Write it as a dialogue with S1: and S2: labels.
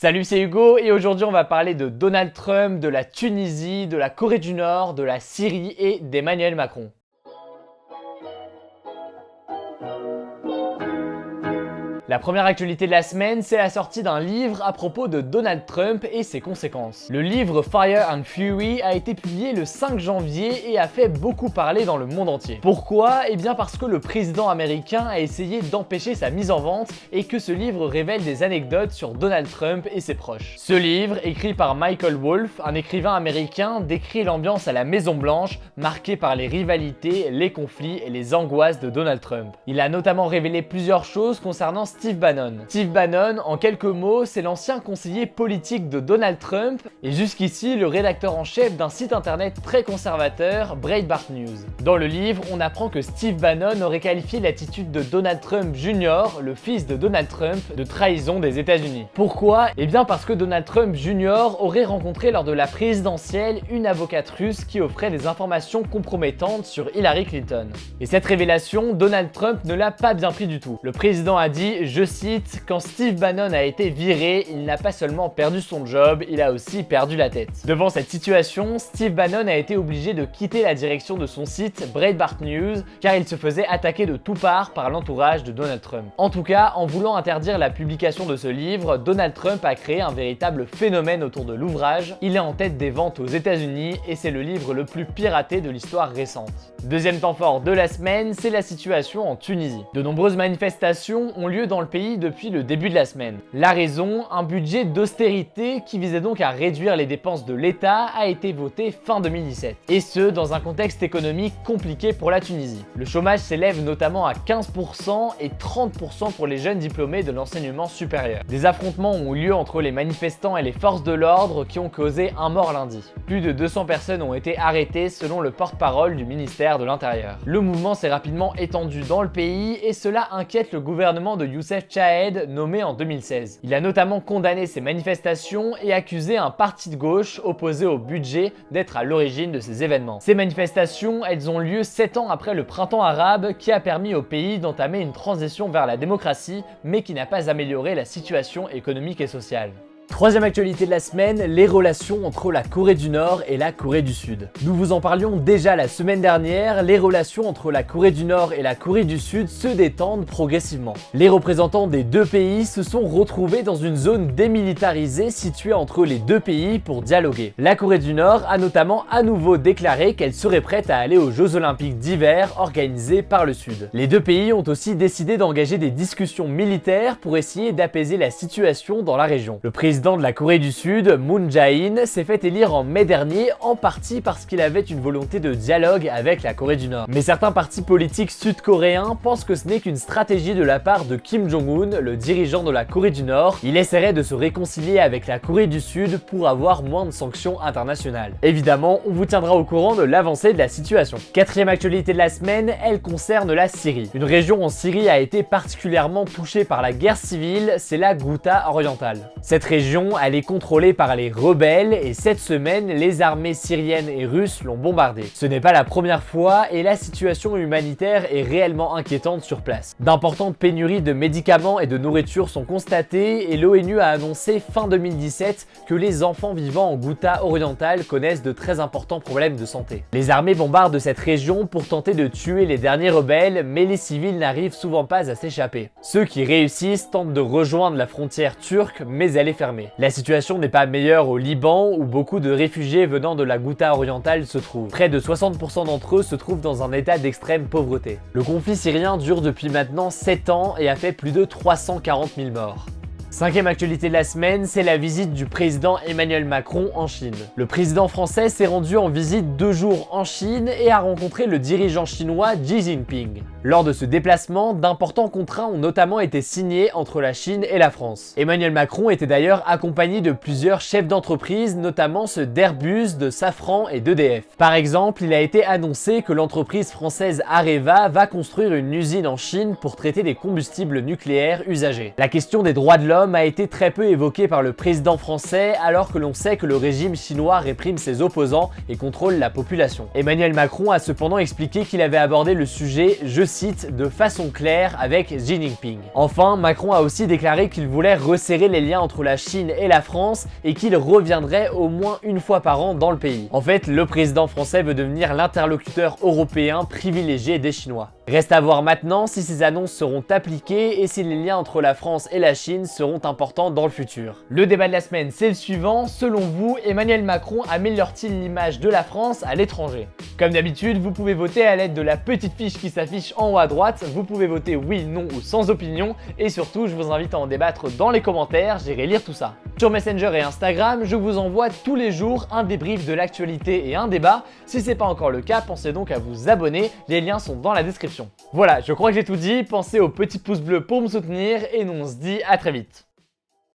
S1: Salut, c'est Hugo et aujourd'hui on va parler de Donald Trump, de la Tunisie, de la Corée du Nord, de la Syrie et d'Emmanuel Macron. La première actualité de la semaine, c'est la sortie d'un livre à propos de Donald Trump et ses conséquences. Le livre Fire and Fury a été publié le 5 janvier et a fait beaucoup parler dans le monde entier. Pourquoi? Eh bien parce que le président américain a essayé d'empêcher sa mise en vente et que ce livre révèle des anecdotes sur Donald Trump et ses proches. Ce livre, écrit par Michael Wolff, un écrivain américain, décrit l'ambiance à la Maison Blanche, marquée par les rivalités, les conflits et les angoisses de Donald Trump. Il a notamment révélé plusieurs choses concernant Steve Bannon. Steve Bannon, en quelques mots, c'est l'ancien conseiller politique de Donald Trump et jusqu'ici le rédacteur en chef d'un site internet très conservateur, Breitbart News. Dans le livre, on apprend que Steve Bannon aurait qualifié l'attitude de Donald Trump Jr., le fils de Donald Trump, de trahison des États-Unis. Pourquoi? Eh bien parce que Donald Trump Jr. aurait rencontré lors de la présidentielle une avocate russe qui offrait des informations compromettantes sur Hillary Clinton. Et cette révélation, Donald Trump ne l'a pas bien pris du tout. Le président a dit, je cite, « Quand Steve Bannon a été viré, il n'a pas seulement perdu son job, il a aussi perdu la tête. » Devant cette situation, Steve Bannon a été obligé de quitter la direction de son site Breitbart News car il se faisait attaquer de toutes parts par l'entourage de Donald Trump. En tout cas, en voulant interdire la publication de ce livre, Donald Trump a créé un véritable phénomène autour de l'ouvrage. Il est en tête des ventes aux États-Unis et c'est le livre le plus piraté de l'histoire récente. Deuxième temps fort de la semaine, c'est la situation en Tunisie. De nombreuses manifestations ont lieu dans le pays depuis le début de la semaine. La raison, un budget d'austérité qui visait donc à réduire les dépenses de l'État a été voté fin 2017. Et ce, dans un contexte économique compliqué pour la Tunisie. Le chômage s'élève notamment à 15% et 30% pour les jeunes diplômés de l'enseignement supérieur. Des affrontements ont eu lieu entre les manifestants et les forces de l'ordre qui ont causé un mort lundi. Plus de 200 personnes ont été arrêtées selon le porte-parole du ministère de l'Intérieur. Le mouvement s'est rapidement étendu dans le pays et cela inquiète le gouvernement de Youssef Chahed, nommé en 2016. Il a notamment condamné ces manifestations et accusé un parti de gauche opposé au budget d'être à l'origine de ces événements. Ces manifestations, elles ont lieu 7 ans après le printemps arabe qui a permis au pays d'entamer une transition vers la démocratie, mais qui n'a pas amélioré la situation économique et sociale. Troisième actualité de la semaine, les relations entre la Corée du Nord et la Corée du Sud. Nous vous en parlions déjà la semaine dernière, les relations entre la Corée du Nord et la Corée du Sud se détendent progressivement. Les représentants des deux pays se sont retrouvés dans une zone démilitarisée située entre les deux pays pour dialoguer. La Corée du Nord a notamment à nouveau déclaré qu'elle serait prête à aller aux Jeux Olympiques d'hiver organisés par le Sud. Les deux pays ont aussi décidé d'engager des discussions militaires pour essayer d'apaiser la situation dans la région. Le président de la Corée du Sud, Moon Jae-in, s'est fait élire en mai dernier, en partie parce qu'il avait une volonté de dialogue avec la Corée du Nord. Mais certains partis politiques sud-coréens pensent que ce n'est qu'une stratégie de la part de Kim Jong-un, le dirigeant de la Corée du Nord. Il essaierait de se réconcilier avec la Corée du Sud pour avoir moins de sanctions internationales. Évidemment, on vous tiendra au courant de l'avancée de la situation. Quatrième actualité de la semaine, elle concerne la Syrie. Une région en Syrie a été particulièrement touchée par la guerre civile, c'est la Ghouta orientale. Cette région, elle est contrôlée par les rebelles et cette semaine, les armées syriennes et russes l'ont bombardée. Ce n'est pas la première fois et la situation humanitaire est réellement inquiétante sur place. D'importantes pénuries de médicaments et de nourriture sont constatées et l'ONU a annoncé fin 2017 que les enfants vivant en Ghouta orientale connaissent de très importants problèmes de santé. Les armées bombardent cette région pour tenter de tuer les derniers rebelles, mais les civils n'arrivent souvent pas à s'échapper. Ceux qui réussissent tentent de rejoindre la frontière turque, mais elle est fermée. La situation n'est pas meilleure au Liban où beaucoup de réfugiés venant de la Ghouta orientale se trouvent. Près de 60% d'entre eux se trouvent dans un état d'extrême pauvreté. Le conflit syrien dure depuis maintenant 7 ans et a fait plus de 340 000 morts. Cinquième actualité de la semaine, c'est la visite du président Emmanuel Macron en Chine. Le président français s'est rendu en visite 2 jours en Chine et a rencontré le dirigeant chinois Xi Jinping. Lors de ce déplacement, d'importants contrats ont notamment été signés entre la Chine et la France. Emmanuel Macron était d'ailleurs accompagné de plusieurs chefs d'entreprise, notamment ceux d'Airbus, de Safran et d'EDF. Par exemple, il a été annoncé que l'entreprise française Areva va construire une usine en Chine pour traiter des combustibles nucléaires usagés. La question des droits de l'homme homme a été très peu évoqué par le président français alors que l'on sait que le régime chinois réprime ses opposants et contrôle la population. Emmanuel Macron a cependant expliqué qu'il avait abordé le sujet, je cite, de façon claire avec Xi Jinping. Enfin, Macron a aussi déclaré qu'il voulait resserrer les liens entre la Chine et la France et qu'il reviendrait au moins une fois par an dans le pays. En fait, le président français veut devenir l'interlocuteur européen privilégié des Chinois. Reste à voir maintenant si ces annonces seront appliquées et si les liens entre la France et la Chine seront importants dans le futur. Le débat de la semaine, c'est le suivant. Selon vous, Emmanuel Macron améliore-t-il l'image de la France à l'étranger? Comme d'habitude, vous pouvez voter à l'aide de la petite fiche qui s'affiche en haut à droite. Vous pouvez voter oui, non ou sans opinion. Et surtout, je vous invite à en débattre dans les commentaires, j'irai lire tout ça. Sur Messenger et Instagram, je vous envoie tous les jours un débrief de l'actualité et un débat. Si ce n'est pas encore le cas, pensez donc à vous abonner, les liens sont dans la description. Voilà, je crois que j'ai tout dit, pensez au petit pouce bleu pour me soutenir et nous on se dit à très vite.